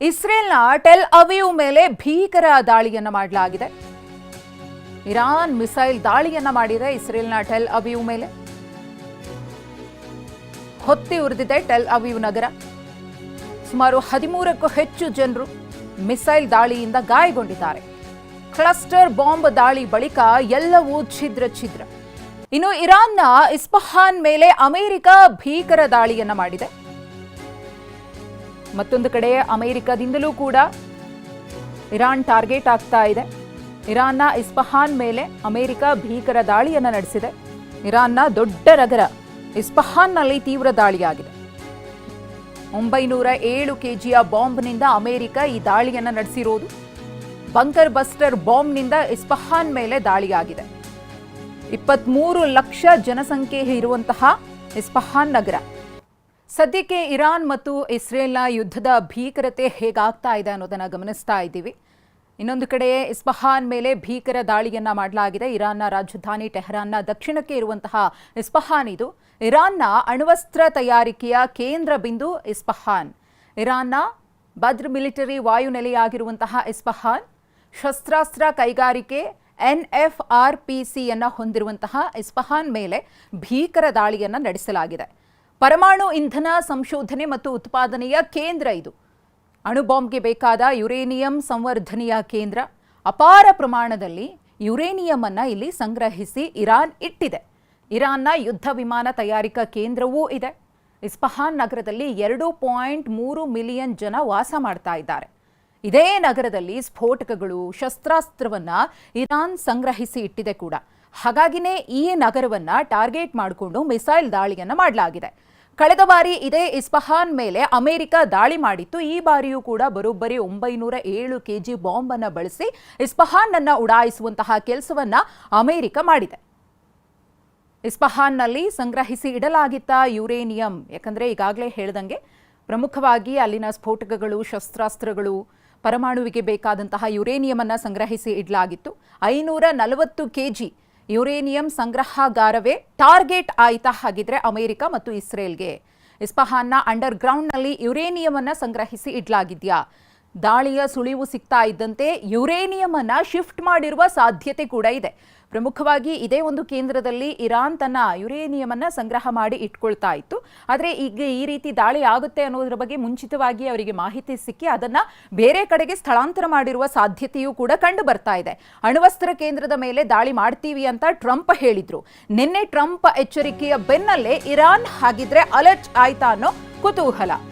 ಇಸ್ರೇಲ್ನ tell Aviv ಮೇಲೆ ಭೀಕರ ದಾಳಿಯನ್ನ ಮಾಡಲಾಗಿದೆ. ಇರಾನ್ ಮಿಸೈಲ್ ದಾಳಿಯನ್ನ ಮಾಡಿದೆ ಇಸ್ರೇಲ್ನ ಟೆಲ್ ಅವೀವ್ ಮೇಲೆ. ಹೊತ್ತಿ ಉರಿದಿದೆ ಟೆಲ್ ಅವೀವ್ ನಗರ. ಸುಮಾರು 13ಕ್ಕೂ ಹೆಚ್ಚು ಜನರು ಮಿಸೈಲ್ ದಾಳಿಯಿಂದ ಗಾಯಗೊಂಡಿದ್ದಾರೆ. ಕ್ಲಸ್ಟರ್ ಬಾಂಬ್ ದಾಳಿ ಬಳಿಕ ಎಲ್ಲವೂ ಛಿದ್ರ. ಇನ್ನು ಇರಾನ್ನ ಇಸ್ಫಹಾನ್ ಮೇಲೆ ಅಮೆರಿಕ ಭೀಕರ ದಾಳಿಯನ್ನ ಮಾಡಿದೆ. ಮತ್ತೊಂದು ಕಡೆ ಅಮೆರಿಕದಿಂದಲೂ ಕೂಡ ಇರಾನ್ ಟಾರ್ಗೆಟ್ ಆಗ್ತಾ ಇದೆ. ಇರಾನ್ನ ಇಸ್ಫಹಾನ್ ಮೇಲೆ ಅಮೆರಿಕ ಭೀಕರ ದಾಳಿಯನ್ನ ನಡೆಸಿದೆ. ಇರಾನ್ನ ದೊಡ್ಡ ನಗರ ಇಸ್ಫಹಾನ್ನಲ್ಲಿ ತೀವ್ರ ದಾಳಿಯಾಗಿದೆ. 907 ಕೆಜಿಯ ಬಾಂಬ್ನಿಂದ ಅಮೆರಿಕ ಈ ದಾಳಿಯನ್ನ ನಡೆಸಿರೋದು. ಬಂಕರ್ ಬಸ್ಟರ್ ಬಾಂಬ್ನಿಂದ ಇಸ್ಫಹಾನ್ ಮೇಲೆ ದಾಳಿಯಾಗಿದೆ. 23 ಲಕ್ಷ ಜನಸಂಖ್ಯೆ ಇರುವಂತಹ ಇಸ್ಫಹಾನ್ ನಗರ. ಸದ್ಯಕ್ಕೆ ಇರಾನ್ ಮತ್ತು ಇಸ್ರೇಲ್ನ ಯುದ್ಧದ ಭೀಕರತೆ ಹೇಗಾಗ್ತಾ ಇದೆ ಅನ್ನೋದನ್ನ ಗಮನಿಸ್ತಾ ಇದ್ದೀವಿ. ಇನ್ನೊಂದು ಕಡೆ ಇಸ್ಫಹಾನ್ ಮೇಲೆ ಭೀಕರ ದಾಳಿಯನ್ನ ಮಾಡಲಾಗಿದೆ. ಇರಾನ್ನ ರಾಜಧಾನಿ ಟೆಹರಾನ್ನ ದಕ್ಷಿಣಕ್ಕೆ ಇರುವಂತಹ ಇಸ್ಫಹಾನ್ ಇದು. ಇರಾನ್ನ ಅಣ್ವಸ್ತ್ರ ತಯಾರಿಕೆಯ ಕೇಂದ್ರ ಬಿಂದು ಇಸ್ಫಹಾನ್. ಇರಾನ್ನ ಬದ್ರ್ ಮಿಲಿಟರಿ ವಾಯುನೆಲೆಯಾಗಿರುವಂತಹ ಇಸ್ಫಹಾನ್ ಶಸ್ತ್ರಾಸ್ತ್ರ ಕೈಗಾರಿಕೆ NFRPCಯನ್ನು ಹೊಂದಿರುವಂತಹ ಇಸ್ಫಹಾನ್ ಮೇಲೆ ಭೀಕರ ದಾಳಿಯನ್ನ ನಡೆಸಲಾಗಿದೆ. ಪರಮಾಣು ಇಂಧನ ಸಂಶೋಧನೆ ಮತ್ತು ಉತ್ಪಾದನೆಯ ಕೇಂದ್ರ ಇದು. ಅಣುಬಾಂಬ್ಗೆ ಬೇಕಾದ ಯುರೇನಿಯಂ ಸಂವರ್ಧನೆಯ ಕೇಂದ್ರ. ಅಪಾರ ಪ್ರಮಾಣದಲ್ಲಿ ಯುರೇನಿಯಂ ಅನ್ನ ಇಲ್ಲಿ ಸಂಗ್ರಹಿಸಿ ಇರಾನ್ ಇಟ್ಟಿದೆ. ಇರಾನ್ನ ಯುದ್ಧ ವಿಮಾನ ತಯಾರಿಕಾ ಕೇಂದ್ರವೂ ಇದೆ. ಇಸ್ಫಹಾನ್ ನಗರದಲ್ಲಿ 2.3 ಮಿಲಿಯನ್ ಜನ ವಾಸ ಮಾಡ್ತಾ ಇದ್ದಾರೆ. ಇದೇ ನಗರದಲ್ಲಿ ಸ್ಫೋಟಕಗಳು, ಶಸ್ತ್ರಾಸ್ತ್ರವನ್ನ ಇರಾನ್ ಸಂಗ್ರಹಿಸಿ ಇಟ್ಟಿದೆ ಕೂಡ. ಹಾಗಾಗಿನೇ ಈ ನಗರವನ್ನ ಟಾರ್ಗೆಟ್ ಮಾಡಿಕೊಂಡು ಮಿಸೈಲ್ ದಾಳಿಯನ್ನ ಮಾಡಲಾಗಿದೆ. ಕಳೆದ ಬಾರಿ ಇದೇ ಇಸ್ಫಹಾನ್ ಮೇಲೆ ಅಮೆರಿಕ ದಾಳಿ ಮಾಡಿತ್ತು. ಈ ಬಾರಿಯೂ ಕೂಡ ಬರೋಬ್ಬರಿ 907 ಕೆಜಿ ಬಾಂಬ್ ಅನ್ನು ಬಳಸಿ ಇಸ್ಫಹಾನ್ ಅನ್ನ ಉಡಾಯಿಸುವಂತಹ ಕೆಲಸವನ್ನ ಅಮೆರಿಕ ಮಾಡಿದೆ. ಇಸ್ಫಹಾನ್ನಲ್ಲಿ ಸಂಗ್ರಹಿಸಿ ಇಡಲಾಗಿದ್ದ ಯುರೇನಿಯಂ, ಯಾಕಂದ್ರೆ ಈಗಾಗಲೇ ಹೇಳ್ದಂಗೆ ಪ್ರಮುಖವಾಗಿ ಅಲ್ಲಿನ ಸ್ಫೋಟಕಗಳು, ಶಸ್ತ್ರಾಸ್ತ್ರಗಳು, ಪರಮಾಣುವಿಗೆ ಬೇಕಾದಂತಹ ಯುರೇನಿಯಂ ಅನ್ನ ಸಂಗ್ರಹಿಸಿ ಇಡಲಾಗಿತ್ತು. 540 ಕೆಜಿ ಯುರೇನಿಯಂ ಸಂಗ್ರಹಾಗಾರವೇ ಟಾರ್ಗೆಟ್ ಆಯ್ತಾ ಹಾಗಿದ್ರೆ ಅಮೆರಿಕ ಮತ್ತು ಇಸ್ರೇಲ್ಗೆ? ಇಸ್ಫಹಾನ್ನ ಅಂಡರ್ ಗ್ರೌಂಡ್ನಲ್ಲಿ ಯುರೇನಿಯಂ ಅನ್ನ ಸಂಗ್ರಹಿಸಿ ಇಡಲಾಗಿದ್ಯಾ? ದಾಳಿಯ ಸುಳಿವು ಸಿಗ್ತಾ ಇದ್ದಂತೆ ಯುರೇನಿಯಂ ಅನ್ನ ಶಿಫ್ಟ್ ಮಾಡಿರುವ ಸಾಧ್ಯತೆ ಕೂಡ ಇದೆ. ಪ್ರಮುಖವಾಗಿ ಇದೇ ಒಂದು ಕೇಂದ್ರದಲ್ಲಿ ಇರಾನ್ ತನ್ನ ಯುರೇನಿಯಂ ಅನ್ನ ಸಂಗ್ರಹ ಮಾಡಿ ಇಟ್ಕೊಳ್ತಾ ಇತ್ತು. ಆದರೆ ಈಗ ಈ ರೀತಿ ದಾಳಿ ಆಗುತ್ತೆ ಅನ್ನೋದ್ರ ಬಗ್ಗೆ ಮುಂಚಿತವಾಗಿ ಅವರಿಗೆ ಮಾಹಿತಿ ಸಿಕ್ಕಿ ಅದನ್ನ ಬೇರೆ ಕಡೆಗೆ ಸ್ಥಳಾಂತರ ಮಾಡಿರುವ ಸಾಧ್ಯತೆಯೂ ಕೂಡ ಕಂಡು ಬರ್ತಾ ಇದೆ. ಅಣ್ವಸ್ತ್ರ ಕೇಂದ್ರದ ಮೇಲೆ ದಾಳಿ ಮಾಡ್ತೀವಿ ಅಂತ ಟ್ರಂಪ್ ಹೇಳಿದ್ರು. ನಿನ್ನೆ ಟ್ರಂಪ್ ಎಚ್ಚರಿಕೆಯ ಬೆನ್ನಲ್ಲೇ ಇರಾನ್ ಹಾಗಿದ್ರೆ ಅಲರ್ಟ್ ಆಯ್ತಾ ಅನ್ನೋ ಕುತೂಹಲ.